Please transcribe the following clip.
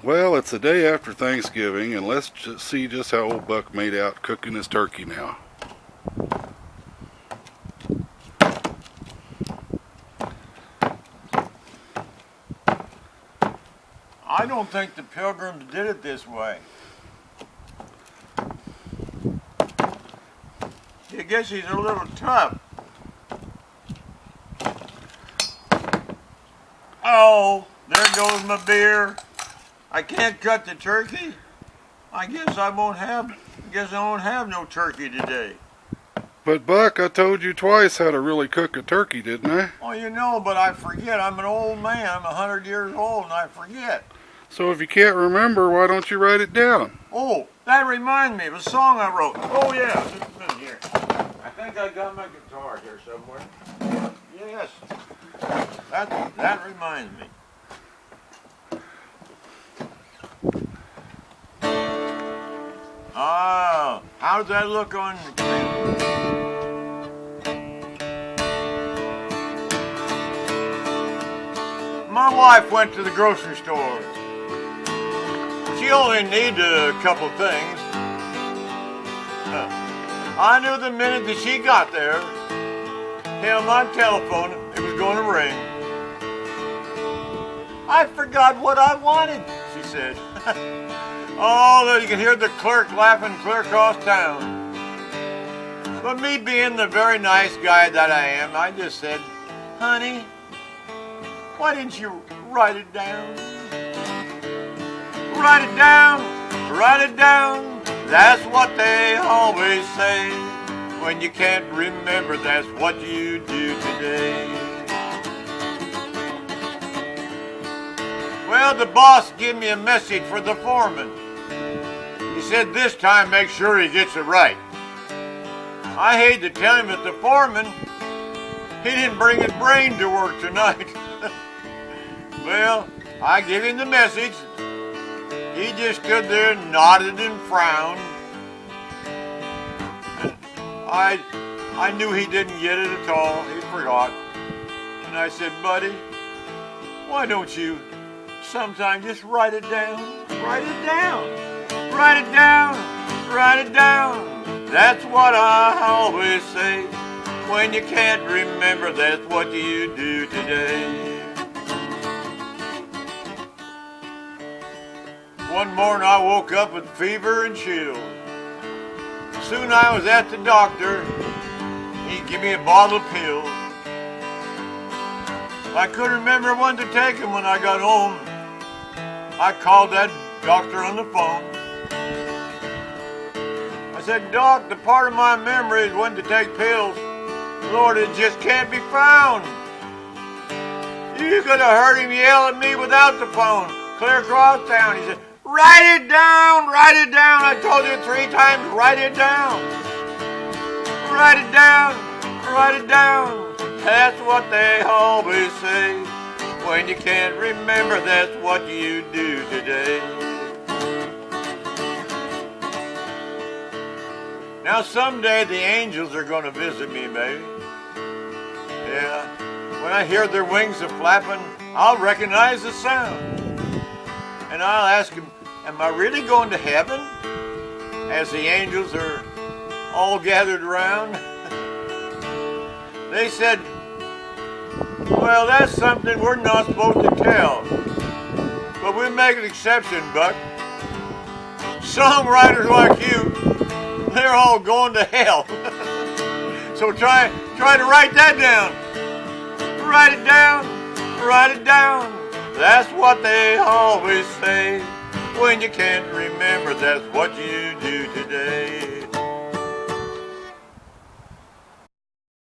Well, it's the day after Thanksgiving, and let's see just how old Buck made out cooking his turkey now. I don't think the Pilgrims did it this way. I guess he's a little tough. Oh, there goes my beer. I can't cut the turkey. I guess I won't have no turkey today. But Buck, I told you twice how to really cook a turkey, didn't I? Oh, you know, but I forget. I'm an old man. I'm 100 years old and I forget. So if you can't remember, why don't you write it down? Oh, that reminds me of a song I wrote. Oh yeah, just a minute here. I think I got my guitar here somewhere. Yes, that reminds me. Ah, how does that look on the camera? My wife went to the grocery store. She only needed a couple things. I knew the minute that she got there, held my telephone, it was going to ring. I forgot what I wanted, she said. Oh, you can hear the clerk laughing clear across town. But me being the very nice guy that I am, I just said, honey, why didn't you write it down? Write it down, write it down. That's what they always say. When you can't remember, that's what you do today. Well, the boss gave me a message for the foreman. He said this time make sure he gets it right. I hate to tell him that the foreman, he didn't bring his brain to work tonight. Well, I gave him the message. He just stood there, nodded and frowned. I knew he didn't get it at all. He forgot. And I said, buddy, why don't you sometime just write it down? Write it down. Write it down. Write it down. That's what I always say. When you can't remember, that's what you do today. One morning I woke up with fever and chills. Soon I was at the doctor. He gave me a bottle of pills. I couldn't remember when to take them when I got home. I called that doctor on the phone. I said, Doc, the part of my memory is when to take pills. Lord, it just can't be found. You could have heard him yell at me without the phone, clear across town. He said, write it down, write it down. I told you 3 times, write it down. Write it down, write it down. That's what they always say. When you can't remember, that's what you do today. Now someday the angels are going to visit me, maybe. Yeah, when I hear their wings a flapping, I'll recognize the sound. And I'll ask them, am I really going to heaven? As the angels are all gathered around. They said, well, that's something we're not supposed to tell. But we make an exception, Buck. Songwriters like you, they're all going to hell. So try to write that down. Write it down, write it down. That's what they always say. When you can't remember, that's what you do today.